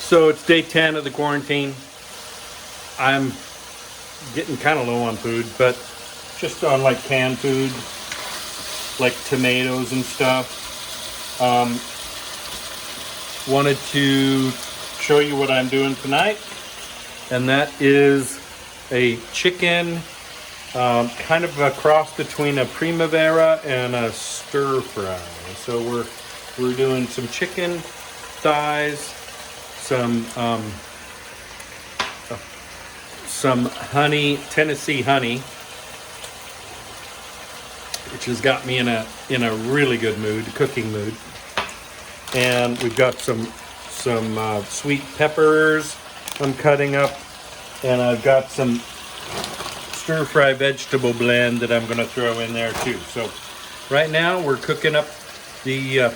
So it's day 10 of the quarantine. I'm getting kind of low on food, but just on like canned food, like tomatoes and stuff. Wanted to show you what I'm doing tonight, and that is a chicken, kind of a cross between a Primivera and a stir fry. So we're doing some chicken thighs, some honey, Tennessee honey, which has got me in a really good mood, cooking mood. And we've got some sweet peppers I'm cutting up, and I've got some stir fry vegetable blend that I'm going to throw in there too. So right now we're cooking up the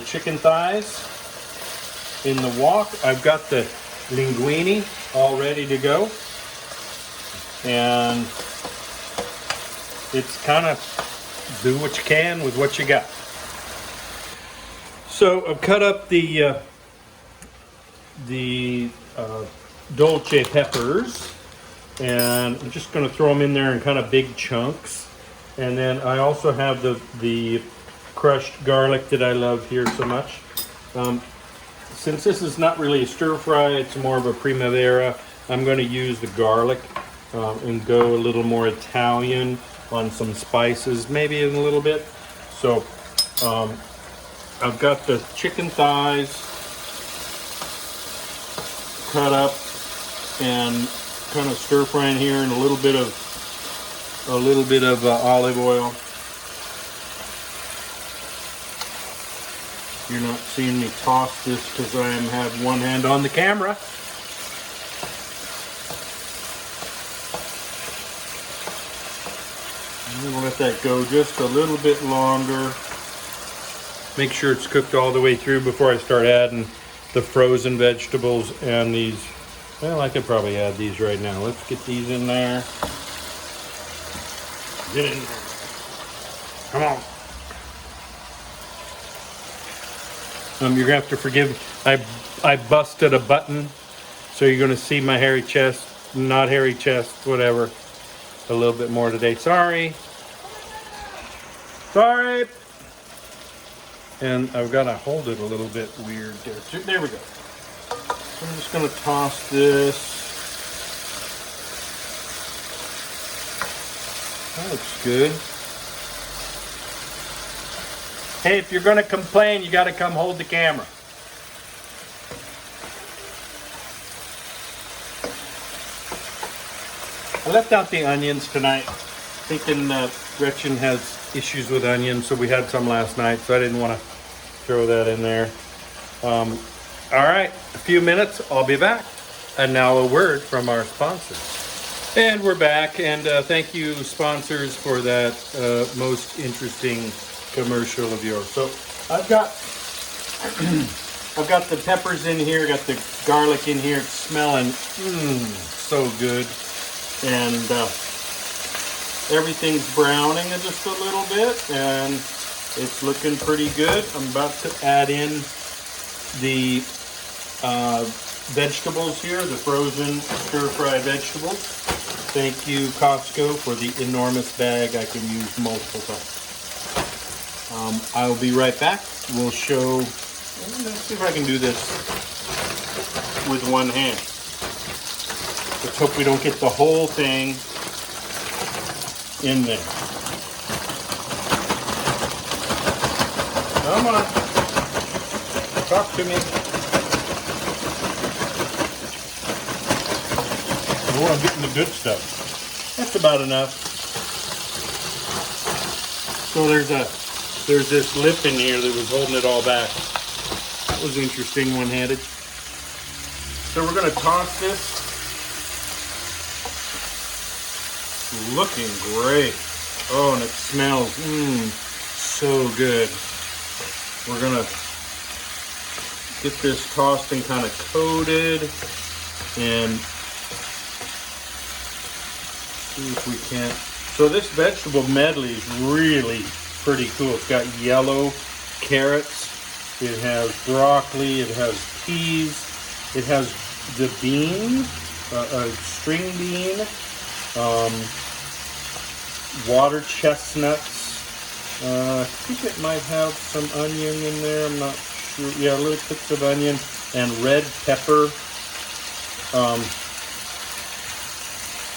chicken thighs in the wok. I've got the linguine all ready to go, and it's kind of do what you can with what you got. So I've cut up the dolce peppers, and I'm just going to throw them in there in kind of big chunks. And then I also have the crushed garlic that I love here so much. Since this is not really a stir fry, it's more of a Primavera, I'm going to use the garlic and go a little more Italian on some spices, maybe a little bit. So I've got the chicken thighs cut up and kind of stir frying here in a little bit of olive oil. You're not seeing me toss this because I have one hand on the camera. I'm going to let that go just a little bit longer. Make sure it's cooked all the way through before I start adding the frozen vegetables and these. Well, I could probably add these right now. Let's get these in there. Get in there. Come on. You're gonna have to forgive. I busted a button, so you're gonna see my hairy chest, not hairy chest, whatever. A little bit more today. Sorry. Sorry. And I've got to hold it a little bit weird there. There we go. I'm just going to toss this. That looks good. Hey, if you're going to complain, you got to come hold the camera. I left out the onions tonight, thinking Gretchen has issues with onions, so we had some last night, so I didn't want to throw that in there. All right, a few minutes, I'll be back. And now a word from our sponsors. And we're back, and thank you, sponsors, for that most interesting commercial of yours. So I've got the peppers in here, got the garlic in here. It's smelling so good, and everything's browning just a little bit, and it's looking pretty good. I'm about to add in the vegetables here, the frozen stir-fry vegetables. Thank you, Costco, for the enormous bag I can use multiple times. I'll be right back. We'll show, let's see if I can do this with one hand. Let's hope we don't get the whole thing in there. Come on. Talk to me. Oh, I'm getting the good stuff. That's about enough. So there's this lip in here that was holding it all back. That was interesting, one-handed. So we're going to toss this. Looking great. Oh, and it smells so good. We're gonna get this tossed and kind of coated, and see if we can't. So this vegetable medley is really pretty cool. It's got yellow carrots, it has broccoli, it has peas, It has the bean, a string bean, water chestnuts. I think it might have some onion in there. I'm not sure. Yeah, little bits of onion and red pepper.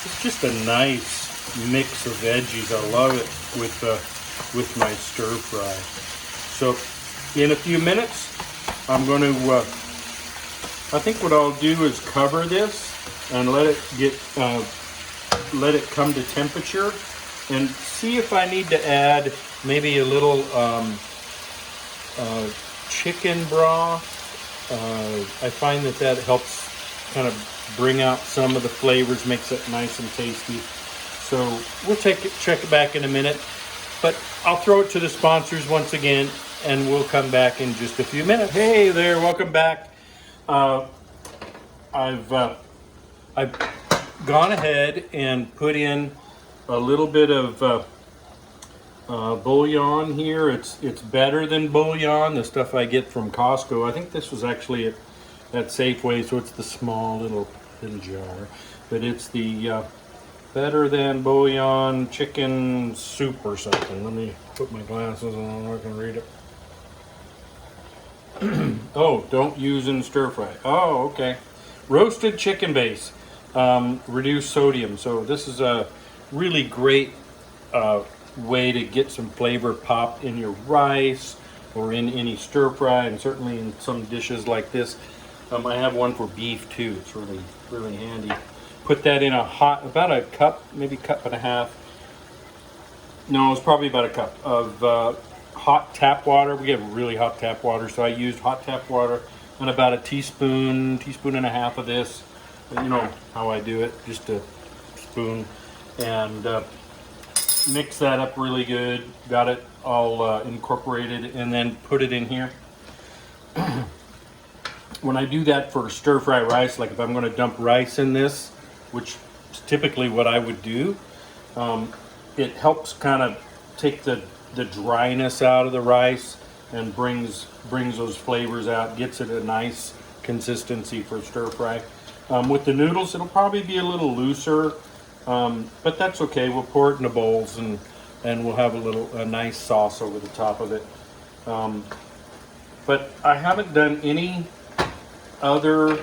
It's just a nice mix of veggies. I love it with my stir fry. So in a few minutes, I'm going to. I think what I'll do is cover this and let it come to temperature, and see if I need to add maybe a little chicken broth. I find that helps kind of bring out some of the flavors, makes it nice and tasty. So we'll check it back in a minute, but I'll throw it to the sponsors once again, and we'll come back in just a few minutes. Hey there, welcome back. I've gone ahead and put in a little bit of bouillon here. It's better than bouillon, the stuff I get from Costco. I think this was actually at Safeway, so it's the small little jar. But it's the better than bouillon chicken soup or something. Let me put my glasses on, I can read it. Oh, don't use in stir fry. Oh, okay. Roasted chicken base, reduced sodium. So this is a really great way to get some flavor pop in your rice or in any stir fry, and certainly in some dishes like this. I have one for beef too. It's really handy. Put that in about a cup, maybe cup and a half. No, it's probably about a cup of hot tap water. We have really hot tap water, so I used hot tap water and about a teaspoon and a half of this. You know how I do it, just a spoon, and mix that up really good. Got it all incorporated, and then put it in here. When I do that for stir fry rice, like if I'm going to dump rice in this, which is typically what I would do, it helps kind of take the dryness out of the rice and brings those flavors out, gets it a nice consistency for stir fry. With the noodles, it'll probably be a little looser, but that's okay. We'll pour it into bowls, and we'll have a nice sauce over the top of it. But I haven't done any other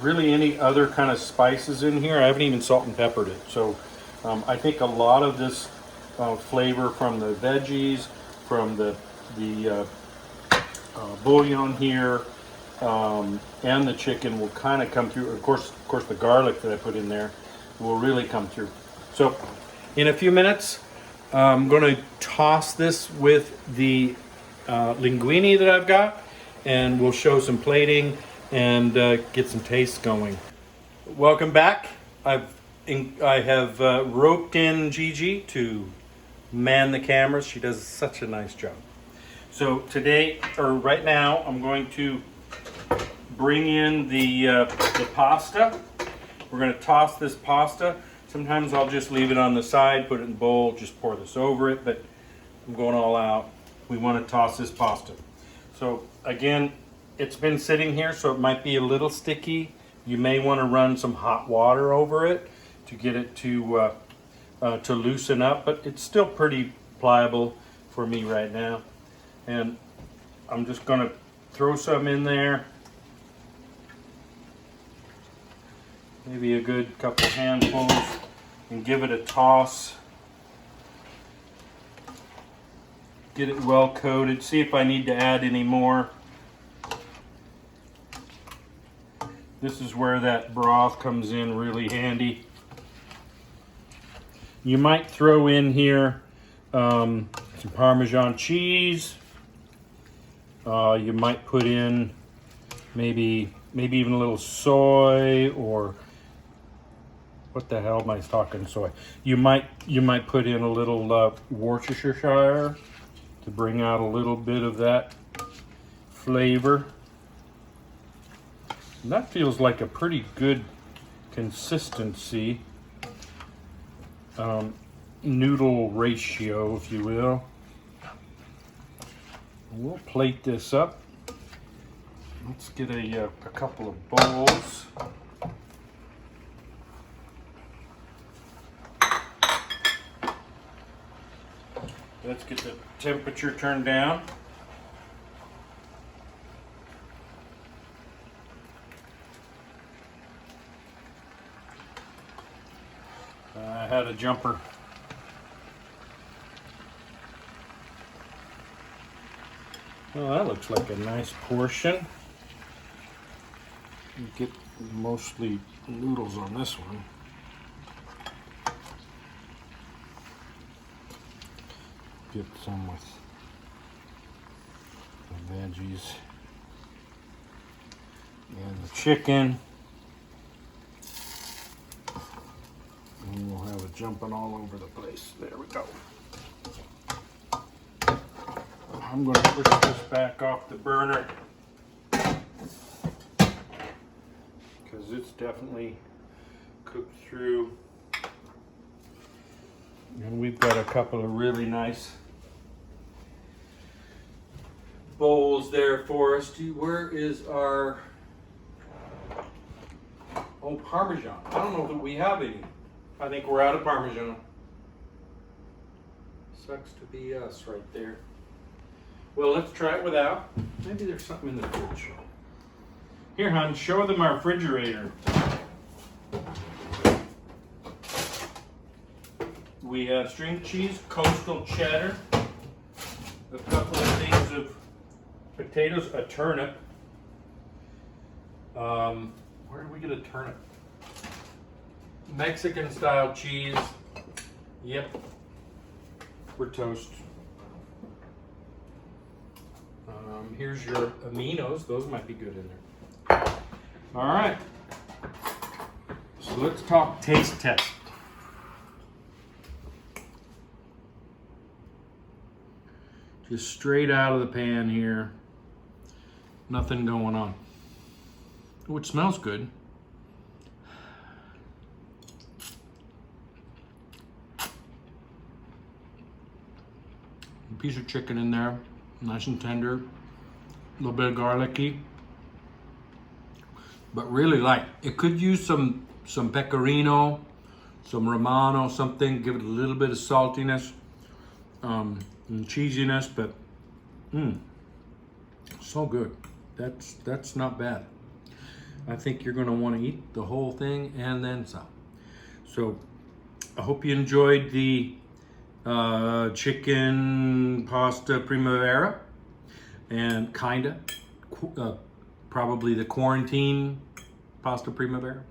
really any other kind of spices in here. I haven't even salt and peppered it. So I think a lot of this flavor from the veggies, from the bouillon here, and the chicken will kind of come through. Of course, the garlic that I put in there will really come through. So in a few minutes, I'm going to toss this with the linguine that I've got, and we'll show some plating and get some taste going. Welcome back. I have roped in Gigi to man the cameras. She does such a nice job. So today, or right now, I'm going to bring in the pasta. We're going to toss this pasta. Sometimes I'll just leave it on the side, put it in a bowl, just pour this over it, but I'm going all out. We want to toss this pasta. So again, it's been sitting here, so it might be a little sticky. You may want to run some hot water over it to get it to loosen up, but it's still pretty pliable for me right now. And I'm just going to throw some in there. Maybe a good couple handfuls, and give it a toss. Get it well coated. See if I need to add any more. This is where that broth comes in really handy. You might throw in here some Parmesan cheese. You might put in maybe even a little soy, or what the hell am I talking soy? You might put in a little Worcestershire to bring out a little bit of that flavor. And that feels like a pretty good consistency, noodle ratio, if you will. We'll plate this up Let's get a couple of bowls. Let's get the temperature turned down. I had a jumper. Well, that looks like a nice portion. You get mostly noodles on this one. Get some with the veggies and the chicken. And we'll have it jumping all over the place. There we go. I'm going to push this back off the burner because it's definitely cooked through. And we've got a couple of really nice bowls there for us. Where is our Parmesan? I don't know that we have any. I think we're out of Parmesan. Sucks to be us right there. Well, let's try it without. Maybe there's something in the fridge. Here, hon, show them our refrigerator. We have string cheese, coastal cheddar, a couple of things of potatoes, a turnip. Where did we get a turnip? Mexican style cheese. Yep. We're toast. Here's your aminos. Those might be good in there. All right. So let's talk taste test. Just straight out of the pan here. Nothing going on. Oh, it smells good. A piece of chicken in there, nice and tender. A little bit of garlicky, but really light. It could use some pecorino, some romano, something. Give it a little bit of saltiness and cheesiness, but so good. That's not bad. I think you're going to want to eat the whole thing and then some. So I hope you enjoyed the chicken pasta primavera, and probably the quarantine pasta primavera,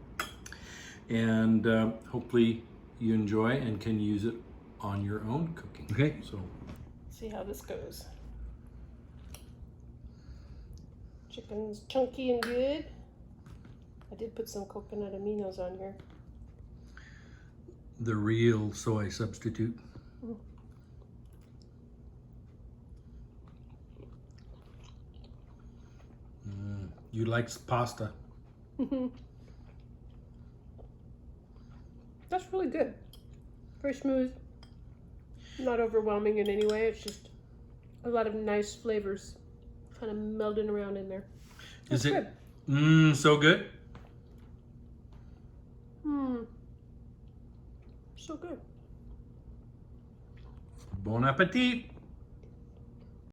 and hopefully you enjoy and can use it on your own cooking. Okay, so see how this goes. Chicken's chunky and good. I did put some coconut aminos on here. The real soy substitute. You like pasta. That's really good. Very smooth. Not overwhelming in any way. It's just a lot of nice flavors kind of melding around in there. That's Is it good. So good? So good. Bon appetit.